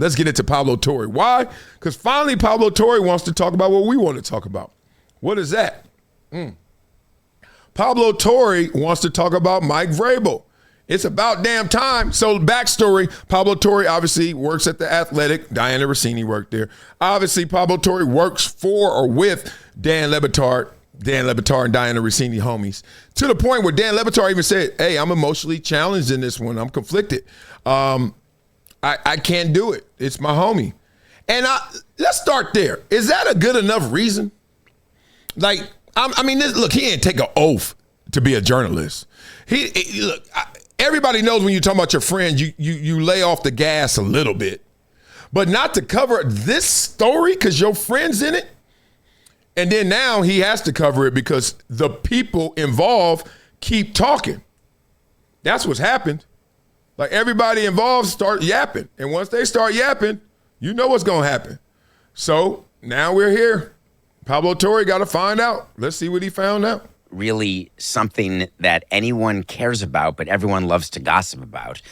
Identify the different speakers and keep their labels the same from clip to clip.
Speaker 1: Let's get into Pablo Torre. Why? Because finally Pablo Torre wants to talk about what we want to talk about. What is that? Pablo Torre wants to talk about Mike Vrabel. It's about damn time. So backstory, Pablo Torre obviously works at The Athletic. Dianna Russini worked there. Obviously, Pablo Torre works for or with Dan Le Batard. Dan Le Batard and Dianna Russini homies. To the point where Dan Le Batard even said, hey, I'm emotionally challenged in this one. I'm conflicted. I can't do it. It's my homie. And let's start there. Is that a good enough reason? Like, look, he didn't take an oath to be a journalist. Everybody knows when you talk about your friends, you lay off the gas a little bit. But not to cover this story because your friend's in it. And then now he has to cover it because the people involved keep talking. That's what's happened. Like everybody involved start yapping. And once they start yapping, you know what's going to happen. So now we're here. Pablo Torre got to find out. Let's see what he found out.
Speaker 2: Really something that anyone cares about, but everyone loves to gossip about.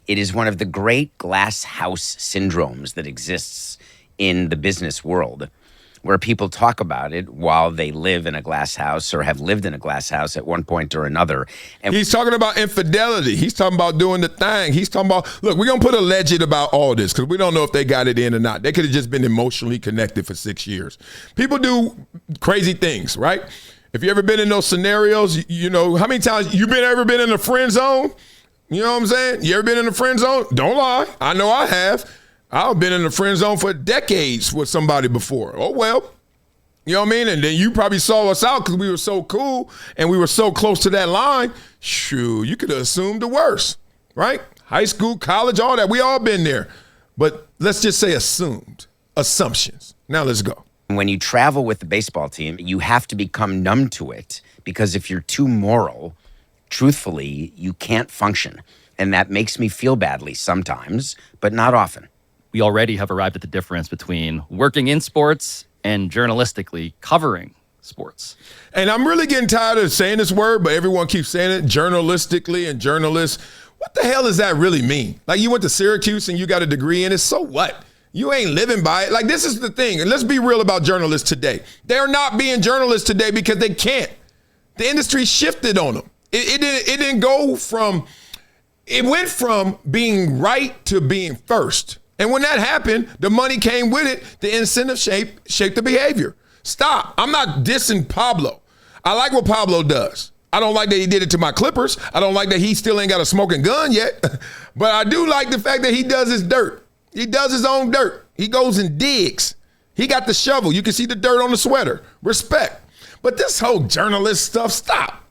Speaker 2: It is one of the great glass house syndromes that exists in the business world, where people talk about it while they live in a glass house or have lived in a glass house at one point or another. And
Speaker 1: he's talking about infidelity. He's talking about doing the thing. He's talking about, look, we're going to put alleged about all this because we don't know if they got it in or not. They could have just been emotionally connected for 6 years. People do crazy things, right? If you ever been in those scenarios, you know, how many times you ever been in a friend zone? You know what I'm saying? You ever been in a friend zone? Don't lie. I know I have. I've been in the friend zone for decades with somebody before. Oh, well, you know what I mean? And then you probably saw us out because we were so cool and we were so close to that line. Shoo, you could have assumed the worst, right? High school, college, all that. We all been there. But let's just say assumed. Assumptions. Now let's go.
Speaker 2: When you travel with the baseball team, you have to become numb to it because if you're too moral, truthfully, you can't function. And that makes me feel badly sometimes, but not often.
Speaker 3: We already have arrived at the difference between working in sports and journalistically covering sports.
Speaker 1: And I'm really getting tired of saying this word, but everyone keeps saying it, journalistically and journalists. What the hell does that really mean? Like you went to Syracuse and you got a degree in it, so what? You ain't living by it. Like this is the thing, and let's be real about journalists today. They're not being journalists today because they can't. The industry shifted on them. It didn't go from, it went from being right to being first. And when that happened, the money came with it. The incentive shaped the behavior. Stop. I'm not dissing Pablo. I like what Pablo does. I don't like that he did it to my Clippers. I don't like that he still ain't got a smoking gun yet. But I do like the fact that he does his dirt. He does his own dirt. He goes and digs. He got the shovel. You can see the dirt on the sweater. Respect. But this whole journalist stuff, stop.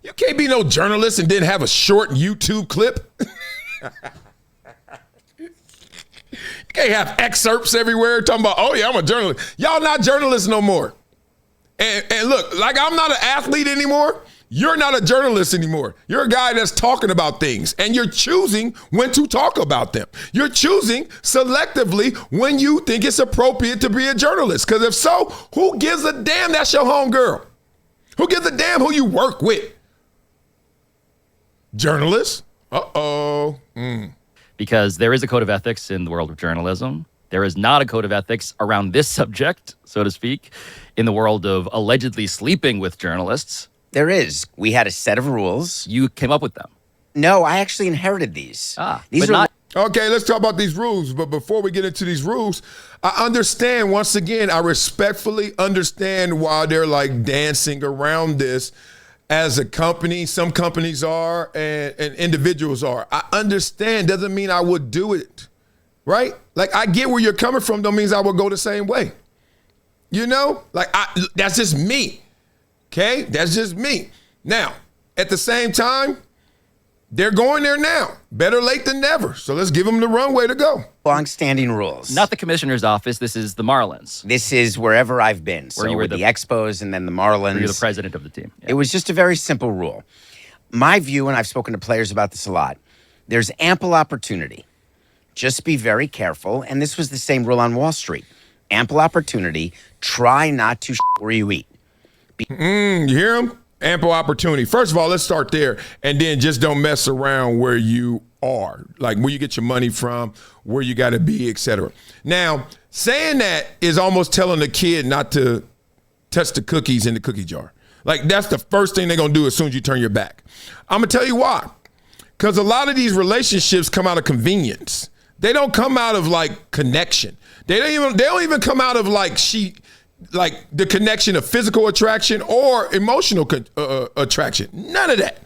Speaker 1: You can't be no journalist and then have a short YouTube clip. You can't have excerpts everywhere talking about, oh yeah, I'm a journalist. Y'all not journalists no more. And look, like I'm not an athlete anymore. You're not a journalist anymore. You're a guy that's talking about things and you're choosing when to talk about them. You're choosing selectively when you think it's appropriate to be a journalist. Because if so, who gives a damn that's your homegirl? Who gives a damn who you work with? Journalists? Uh-oh.
Speaker 3: Because there is a code of ethics in the world of journalism. There is not a code of ethics around this subject, so to speak, in the world of allegedly sleeping with journalists.
Speaker 2: There is. We had a set of rules.
Speaker 3: You came up with them.
Speaker 2: No, I actually inherited these.
Speaker 3: These are not.
Speaker 1: Okay, let's talk about these rules. But before we get into these rules, I understand, once again, I respectfully understand why they're like dancing around this as a company. Some companies are and individuals are. I understand. Doesn't mean I would do it, right? Like I get where you're coming from. Don't mean I would go the same way. You know, like that's just me. Okay, that's just me. Now, at the same time, they're going there now. Better late than never. So let's give them the runway to go.
Speaker 2: Long-standing rules.
Speaker 3: Not the commissioner's office. This is the Marlins.
Speaker 2: This is wherever I've been.
Speaker 3: Where you were
Speaker 2: the Expos and then the Marlins.
Speaker 3: You're the president of the team. Yeah.
Speaker 2: It was just a very simple rule. My view, and I've spoken to players about this a lot, there's ample opportunity. Just be very careful. And this was the same rule on Wall Street. Ample opportunity. Try not to where you eat.
Speaker 1: You hear him? Ample opportunity. First of all, let's start there, and then just don't mess around where you are, like where you get your money from, where you got to be, etc. Now, saying that is almost telling the kid not to touch the cookies in the cookie jar. Like, that's the first thing they're going to do as soon as you turn your back. I'm going to tell you why. Because a lot of these relationships come out of convenience. They don't come out of, like, connection. They don't even come out of, like the connection of physical attraction or emotional attraction. None of that.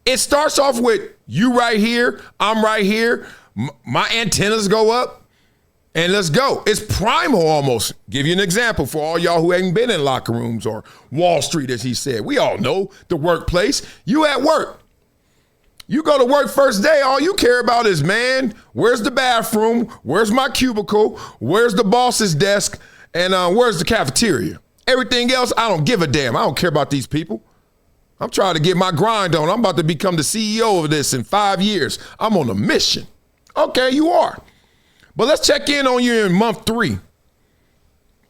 Speaker 1: It starts off with you right here, I'm right here, my antennas go up, and let's go. It's primal almost. Give you an example for all y'all who haven't been in locker rooms or Wall Street, as he said. We all know the workplace. You at work. You go to work first day, all you care about is, man, where's the bathroom? Where's my cubicle? Where's the boss's desk? And where's the cafeteria? Everything else, I don't give a damn. I don't care about these people. I'm trying to get my grind on. I'm about to become the CEO of this in 5 years. I'm on a mission. Okay, you are. But let's check in on you in month 3.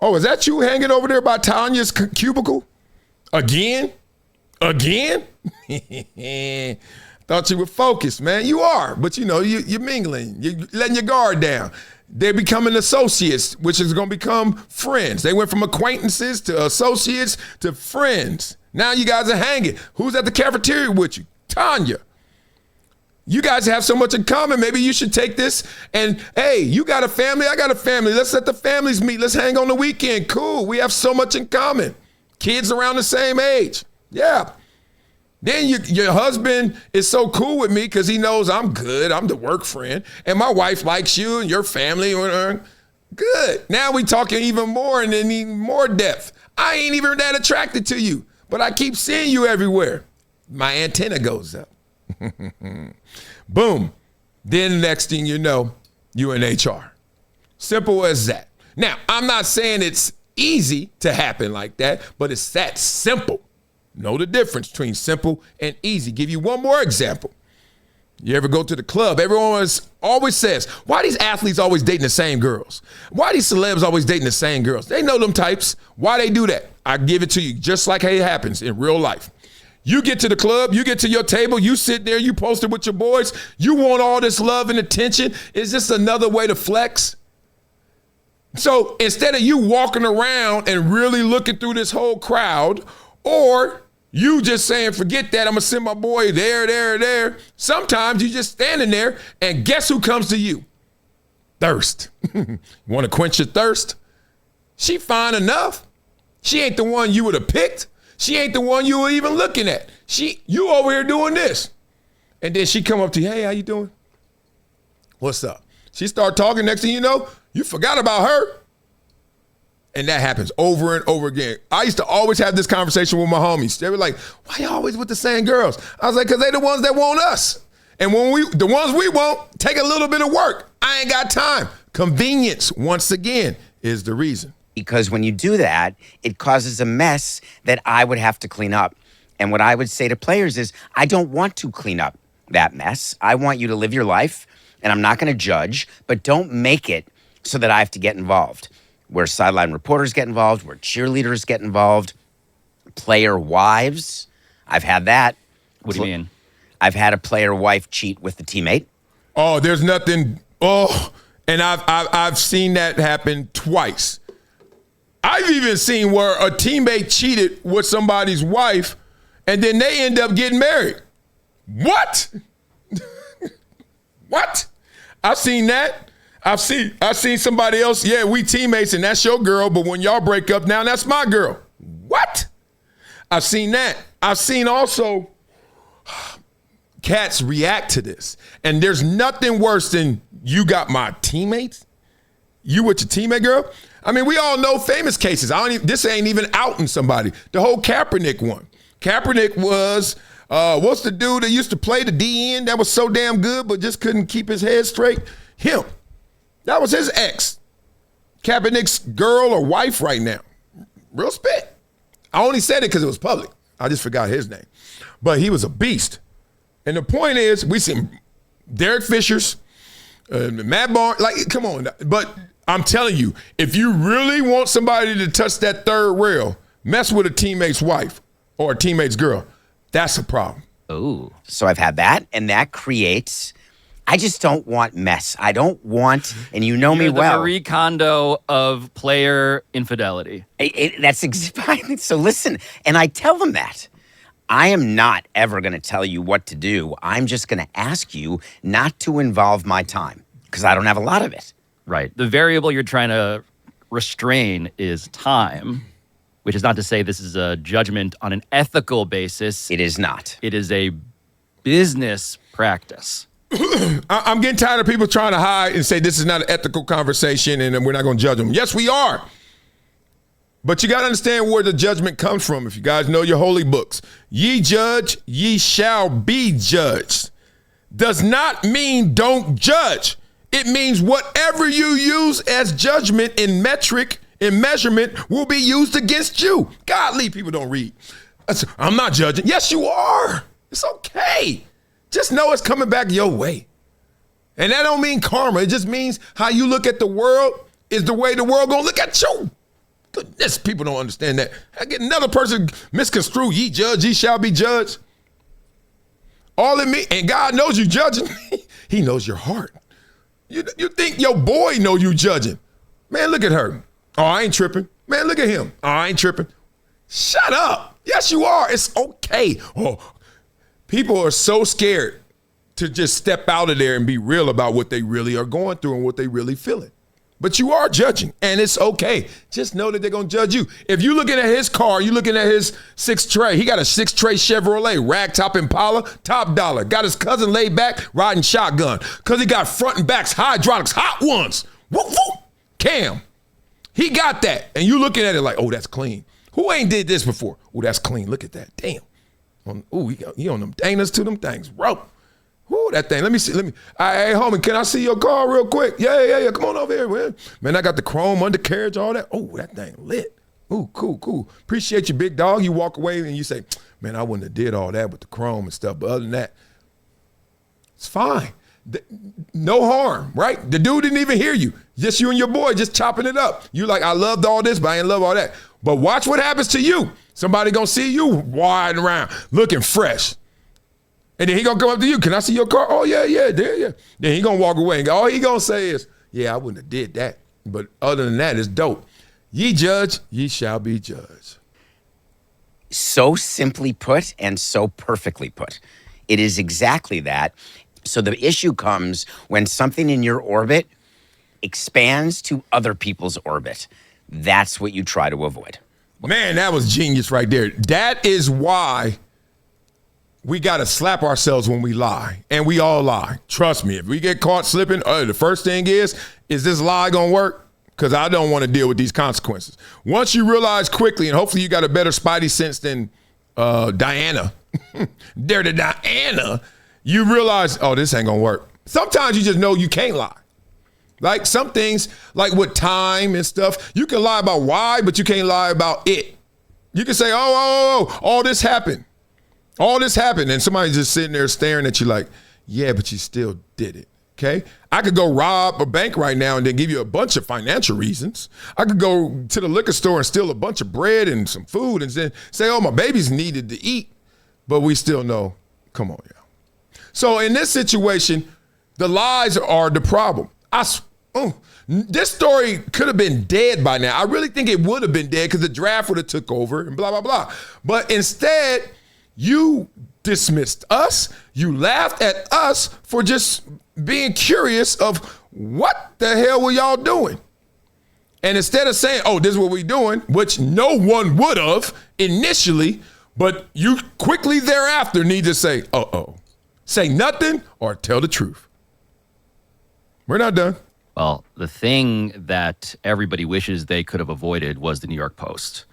Speaker 1: Oh, is that you hanging over there by Tanya's cubicle? Again? Thought you were focused, man. You are, but you know, you're mingling. You're letting your guard down. They're becoming associates, which is going to become friends. They went from acquaintances to associates to friends. Now you guys are hanging. Who's at the cafeteria with you? Tanya. You guys have so much in common. Maybe you should take this and, hey, you got a family, I got a family. Let's let the families meet. Let's hang on the weekend. Cool. We have so much in common. Kids around the same age. Yeah. Then your husband is so cool with me because he knows I'm good. I'm the work friend. And my wife likes you and your family. Good. Now we talking even more and then even more depth. I ain't even that attracted to you, but I keep seeing you everywhere. My antenna goes up. Boom. Then next thing you know, you in HR. Simple as that. Now, I'm not saying it's easy to happen like that, but it's that simple. Know the difference between simple and easy. Give you one more example. You ever go to the club? Everyone always says, why these athletes always dating the same girls? Why these celebs always dating the same girls? They know them types. Why they do that? I give it to you just like it happens in real life. You get to the club, you get to your table, you sit there, you post it with your boys. You want all this love and attention. Is this another way to flex? So instead of you walking around and really looking through this whole crowd, or you just saying, forget that, I'm going to send my boy there. Sometimes you just standing there, and guess who comes to you? Thirst. You want to quench your thirst? She fine enough. She ain't the one you would have picked. She ain't the one you were even looking at. You over here doing this. And then she come up to you, hey, how you doing? What's up? She start talking, next thing you know, you forgot about her. And that happens over and over again. I used to always have this conversation with my homies. They were like, why you always with the same girls? I was like, because they the ones that want us. And the ones we want take a little bit of work. I ain't got time. Convenience, once again, is the reason.
Speaker 2: Because when you do that, it causes a mess that I would have to clean up. And what I would say to players is, I don't want to clean up that mess. I want you to live your life, and I'm not going to judge, but don't make it so that I have to get involved. Where sideline reporters get involved, where cheerleaders get involved, player wives. I've had that.
Speaker 3: What do you mean?
Speaker 2: I've had a player wife cheat with the teammate.
Speaker 1: Oh, there's nothing. Oh, and I've seen that happen twice. I've even seen where a teammate cheated with somebody's wife, and then they end up getting married. What? What? I've seen that. I've seen somebody else, yeah, we teammates and that's your girl, but when y'all break up now, that's my girl. What? I've seen that. I've seen also cats react to this. And there's nothing worse than you got my teammates, you with your teammate girl. I mean, we all know famous cases. This ain't even outing somebody. The whole Kaepernick one. Kaepernick was, what's the dude that used to play the DN that was so damn good but just couldn't keep his head straight? Him. That was his ex. Kaepernick's girl or wife right now. Real spit. I only said it because it was public. I just forgot his name. But he was a beast. And the point is, we see Derek Fisher's, Matt Barnes, like, come on. But I'm telling you, if you really want somebody to touch that third rail, mess with a teammate's wife or a teammate's girl. That's a problem.
Speaker 3: Oh.
Speaker 2: So I've had that, and that creates. I just don't want mess. I don't want, and you know me
Speaker 3: You're the
Speaker 2: well.
Speaker 3: Marie Kondo of player infidelity.
Speaker 2: That's exactly. So listen, and I tell them that. I am not ever going to tell you what to do. I'm just going to ask you not to involve my time because I don't have a lot of it.
Speaker 3: Right. The variable you're trying to restrain is time, which is not to say this is a judgment on an ethical basis.
Speaker 2: It is not.
Speaker 3: It is a business practice.
Speaker 1: I'm getting tired of people trying to hide and say this is not an ethical conversation and we're not going to judge them. Yes, we are. But you got to understand where the judgment comes from. If you guys know your holy books, ye judge, ye shall be judged. Does not mean don't judge. It means whatever you use as judgment in metric, in measurement, will be used against you. Godly people don't read. I'm not judging. Yes, you are. It's okay. Just know it's coming back your way. And that don't mean karma. It just means how you look at the world is the way the world gonna look at you. Goodness, people don't understand that. I get another person misconstrue, ye judge, ye shall be judged. All in me, and God knows you judging. He knows your heart. You think your boy know you judging. Man, look at her. Oh, I ain't tripping. Man, look at him. Oh, I ain't tripping. Shut up. Yes, you are. It's okay. Oh, people are so scared to just step out of there and be real about what they really are going through and what they really feeling. But you are judging, and it's okay. Just know that they're going to judge you. If you're looking at his car, you're looking at his 6-tray. He got a 6-tray Chevrolet, ragtop Impala, top dollar. Got his cousin laid back, riding shotgun. Because he got front and backs, hydraulics, hot ones. Whoop, whoop. Cam. He got that. And you looking at it like, oh, that's clean. Who ain't did this before? Oh, that's clean. Look at that. Damn. Oh, he on them dangers to them things. Rope. Whoo, that thing. Let me see. Hey, homie, can I see your car real quick? Yeah. Come on over here, man. Man, I got the chrome undercarriage, all that. Oh, that thing lit. Ooh, cool. Appreciate you, big dog. You walk away and you say, man, I wouldn't have did all that with the chrome and stuff. But other than that, it's fine. No harm, right? The dude didn't even hear you. Just you and your boy just chopping it up. You like, I loved all this, but I ain't love all that. But watch what happens to you. Somebody gonna see you riding around looking fresh. And then he gonna come up to you. Can I see your car? Oh, yeah, there, yeah. Then he gonna walk away and all he gonna say is, yeah, I wouldn't have did that. But other than that, it's dope. Ye judge, ye shall be judged.
Speaker 2: So simply put and so perfectly put. It is exactly that. So the issue comes when something in your orbit expands to other people's orbit. That's what you try to avoid.
Speaker 1: Man, that was genius right there. That is why we got to slap ourselves when we lie. And we all lie. Trust me, if we get caught slipping, the first thing is this lie going to work? Because I don't want to deal with these consequences. Once you realize quickly, and hopefully you got a better spidey sense than Dianna, Dirty Dianna, you realize, oh, this ain't going to work. Sometimes you just know you can't lie. Like some things, like with time and stuff, you can lie about why, but you can't lie about it. You can say, all this happened. All this happened, and somebody's just sitting there staring at you like, yeah, but you still did it, okay? I could go rob a bank right now and then give you a bunch of financial reasons. I could go to the liquor store and steal a bunch of bread and some food and then say, oh, my babies needed to eat, but we still know, come on, yeah. So in this situation, the lies are the problem. This story could have been dead by now. I really think it would have been dead because the draft would have took over and blah, blah, blah. But instead, you dismissed us. You laughed at us for just being curious of what the hell were y'all doing? And instead of saying, oh, this is what we're doing, which no one would have initially, but you quickly thereafter need to say, uh-oh. Say nothing or tell the truth. We're not done.
Speaker 3: Well, the thing that everybody wishes they could have avoided was the New York Post.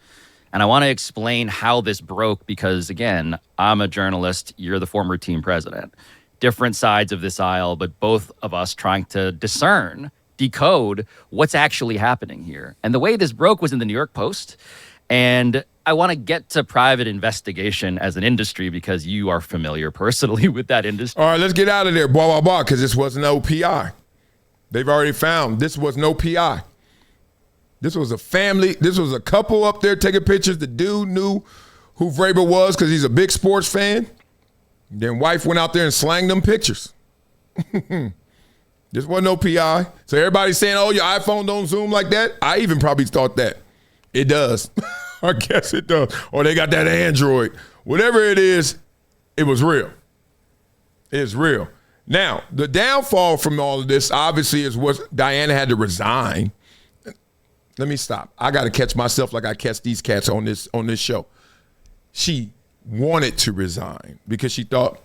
Speaker 3: And I want to explain how this broke because, again, I'm a journalist. You're the former team president. Different sides of this aisle, but both of us trying to discern, decode what's actually happening here. And the way this broke was in the New York Post. And I want to get to private investigation as an industry because you are familiar personally with that industry.
Speaker 1: All right, let's get out of there, blah, because this was no PI. They've already found this was no PI. This was a family. This was a couple up there taking pictures. The dude knew who Vrabel was because he's a big sports fan. Then wife went out there and slanged them pictures. This wasn't no PI. So everybody's saying, oh, your iPhone don't zoom like that. I even probably thought that. It does. I guess it does. Or they got that Android. Whatever it is, it was real. It's real. Now, the downfall from all of this, obviously, is what Dianna had to resign. Let me stop. I got to catch myself like I catch these cats on this show. She wanted to resign because she thought,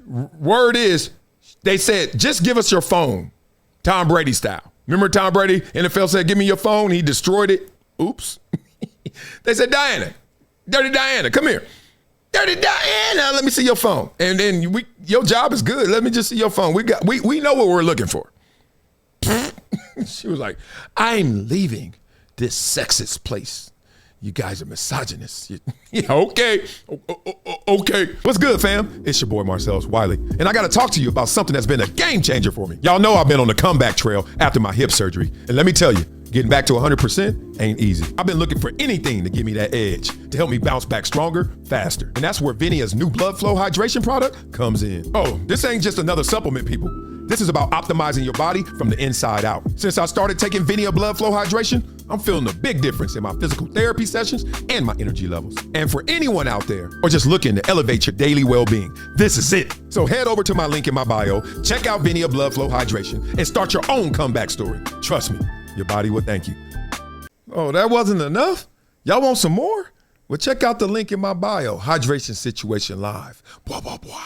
Speaker 1: word is, they said, just give us your phone, Tom Brady style. Remember Tom Brady, NFL said, give me your phone. He destroyed it. Oops. They said, Dianna, Dirty Dianna, come here. Dirty Dianna, let me see your phone. And then your job is good. Let me just see your phone. We know what we're looking for. She was like, I'm leaving this sexist place. You guys are misogynists. Yeah, okay. Okay. What's good, fam? It's your boy, Marcellus Wiley. And I got to talk to you about something that's been a game changer for me. Y'all know I've been on the comeback trail after my hip surgery. And let me tell you, getting back to 100% ain't easy. I've been looking for anything to give me that edge, to help me bounce back stronger, faster. And that's where VINIA's new blood flow hydration product comes in. Oh, this ain't just another supplement, people. This is about optimizing your body from the inside out. Since I started taking VINIA blood flow hydration, I'm feeling a big difference in my physical therapy sessions and my energy levels. And for anyone out there or just looking to elevate your daily well-being, this is it. So head over to my link in my bio, check out VINIA blood flow hydration, and start your own comeback story. Trust me, your body will thank you. Oh, that wasn't enough? Y'all want some more? Well, check out the link in my bio, Hydration Situation Live. Blah, blah, blah.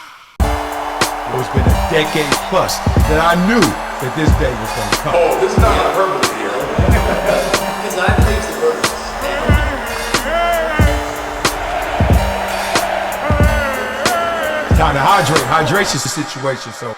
Speaker 1: It's been a decade plus that I knew that this day was going to come. Oh, this is not hyperbole here.
Speaker 4: Because I believe the word is
Speaker 1: Time to hydrate. Hydration's the situation, so